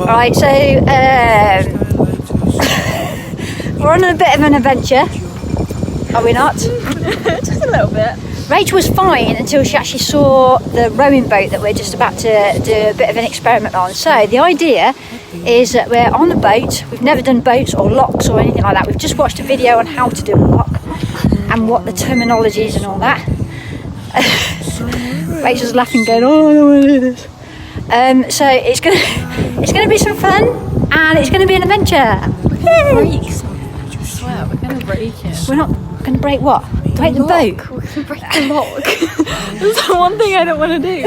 Right, so we're on a bit of an adventure, are we not? Just a little bit. Rachel was fine until she actually saw the rowing boat that we're just about to do a bit of an experiment on. So the idea is that we're on the boat. We've never done boats or locks or anything like that. We've just watched a video on how to do a lock and what the terminology is and all that. Rachel's laughing, going, "Oh, I don't want to do this." So it's gonna be some fun, and it's gonna be an adventure. Break something. I swear, we're gonna break it. We're not gonna break what? Break the boat. We're gonna break the lock. That's the one thing I don't want to do.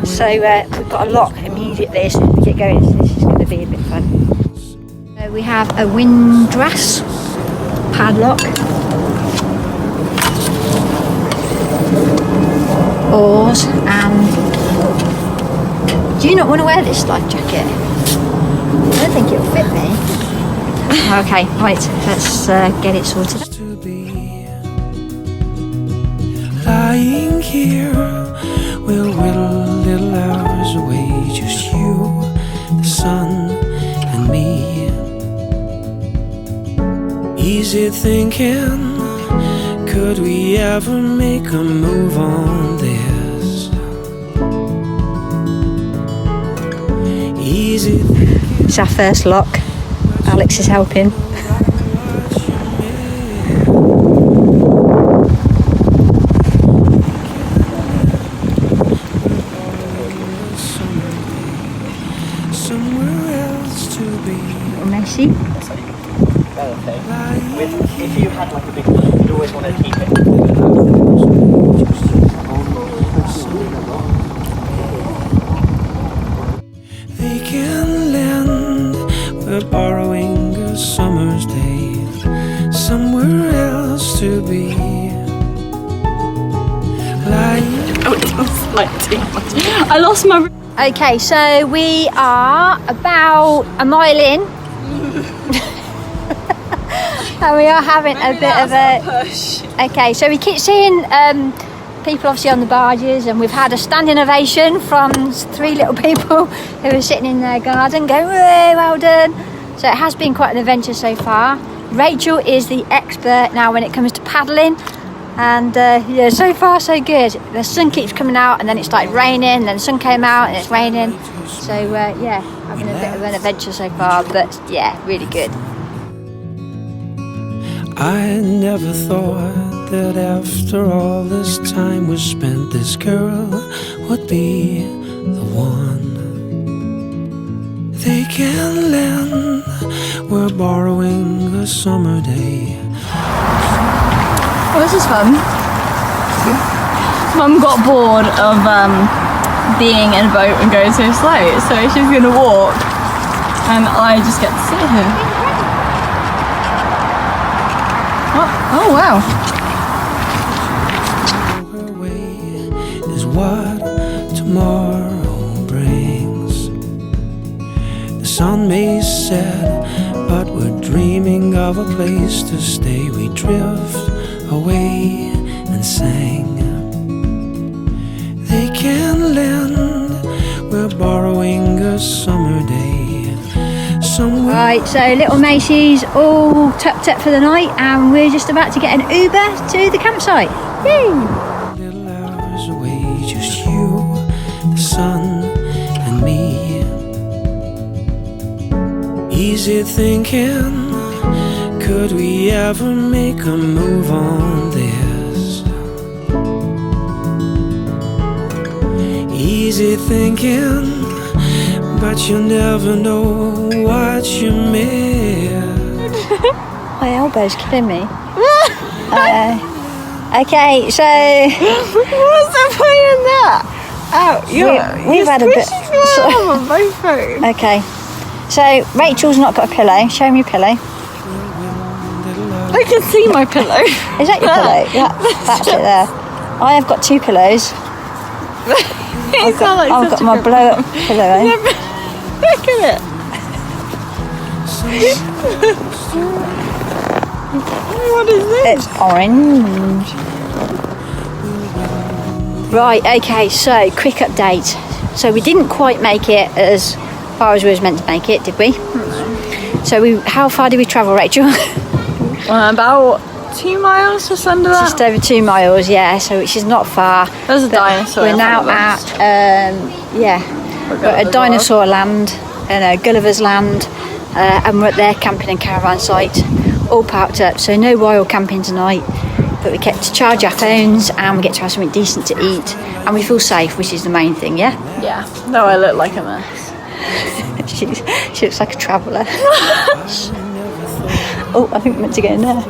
So we've got a lock immediately as soon as we get going. So this is going to be a bit fun. So we have a windlass padlock, oars, and do you not want to wear this life jacket? I don't think it'll fit me. Okay, right, let's get it sorted. Lying here, we'll whittle little hours away, just you, the sun, and me. Easy thinking, could we ever make a move on this? Easy thinking. It's our first lock. Alex is helping. Messy. Okay. If you had like a big one, you'd always want to keep it. They can lend, we're borrowing a summer's day, somewhere else to be. Oh, it was like too much. I lost my. Okay, so we are about a mile in. And we are having a bit of a push. Okay, so we keep seeing people obviously on the barges, and we've had a standing ovation from 3 little people who are sitting in their garden going, "Hey, well done." So it has been quite an adventure so far. Rachel is the expert now when it comes to paddling, and yeah, so far so good. The sun keeps coming out, and then it started raining, then the sun came out and it's raining. So yeah, having a bit of an adventure so far, but yeah, really good. I never thought that after all this time was spent, this girl would be the one. They can lend, we're borrowing a summer day. Oh, this is fun. Mum got bored of being in a boat and going so slow, so she's gonna walk, and I just get to sit here. Oh wow. Her way is what tomorrow brings. The sun may set, but we're dreaming of a place to stay. We drift away and sang. They can lend, we're borrowing a summer day. Right, so little Macy's all tucked up for the night, and we're just about to get an Uber to the campsite. Yay! Little hours away, just you, the sun, and me. Easy thinking, could we ever make a move on this? Easy thinking, but you never know what you miss. My elbow's killing me. Okay, so What's the point in that? Oh, we've had a bit. on both phones. Okay, so Rachel's not got a pillow. Show me your pillow. I can see my pillow. Is that your pillow? Yeah, that's it there. I have got 2 pillows. I've got my blow up pillow. Look at it. What is this? It's orange. Right, okay, so quick update. So we didn't quite make it as far as we was meant to make it, did we? So how far did we travel, Rachel? About 2 miles, just under that. Just over 2 miles, yeah. So which is not far. There's a dinosaur. We're now at we're at a dinosaur land, Gulliver's Land, and we're at their camping and caravan site, all parked up. So no wild camping tonight, but we get to charge our phones and we get to have something decent to eat, and we feel safe, which is the main thing, yeah. Yeah. No, I look like a mess. she looks like a traveller. Oh, I think we're meant to go in there.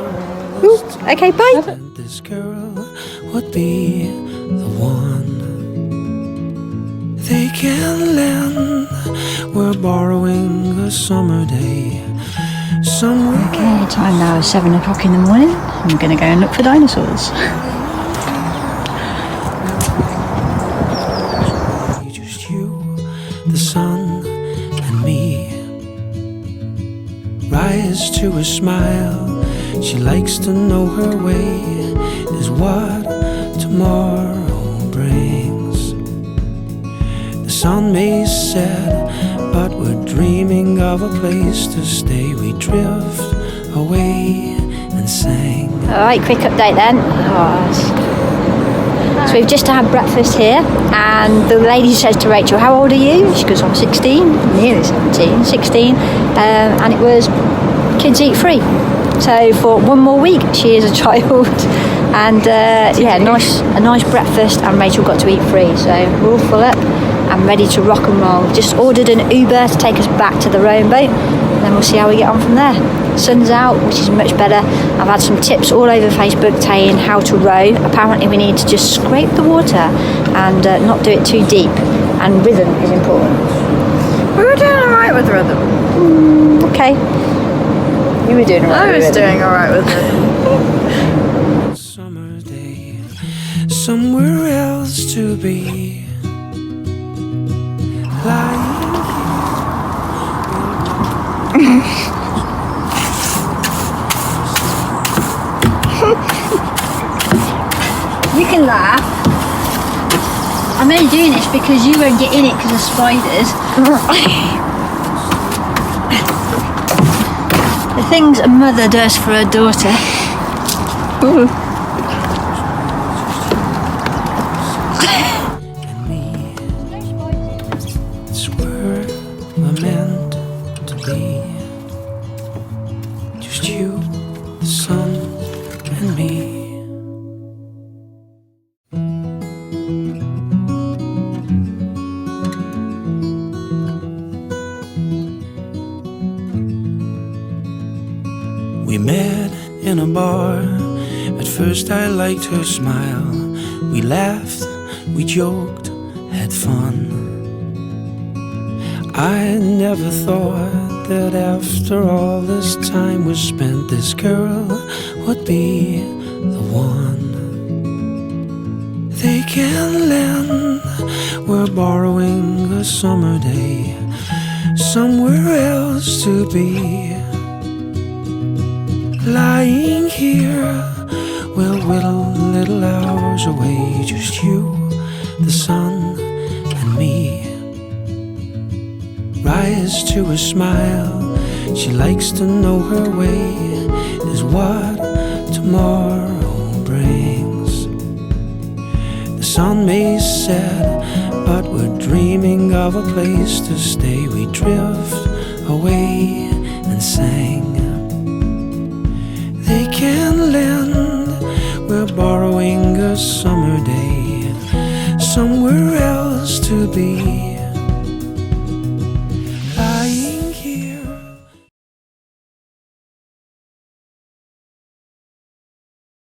Ooh, okay, bye. This girl would be the one they can lend. We're borrowing a summer day somewhere. Okay, time now is 7 o'clock in the morning. I'm going to go and look for dinosaurs. Just you, the sun, and me. Rise to a smile. She likes to know her way is what tomorrow brings. The sun may set, but we're dreaming of a place to stay. We drift away and sing. Alright, quick update then. So we've just had breakfast here, and the lady says to Rachel, how old are you? She goes, I'm 16, nearly 17, 16, and it was kids eat free. So for 1 more week she is a child, and yeah, a nice breakfast, and Rachel got to eat free, so we're all full up and ready to rock and roll. Just ordered an Uber to take us back to the rowing boat, and then we'll see how we get on from there. Sun's out, which is much better. I've had some tips all over Facebook saying how to row. Apparently we need to just scrape the water and not do it too deep, and rhythm is important. We were doing alright with rhythm. Okay. You were doing alright. I was doing alright with it. Summer day, somewhere else to be. You can laugh. I'm only doing this because you won't get in it because of spiders. The things a mother does for her daughter. Ooh. And me, it's where we're meant to be. Just you, the sun, and me. We met in a bar. At first I liked her smile. We laughed, we joked, had fun. I never thought that after all this time was spent, this girl would be the one they can lend. We're borrowing a summer day somewhere else to be. Lying here, we'll whittle little hours away. Just you, the sun, and me. Rise to a smile. She likes to know her way is what tomorrow brings. The sun may set, but we're dreaming of a place to stay. We drift away and sing. They can lend. We're borrowing a summer day somewhere else to be.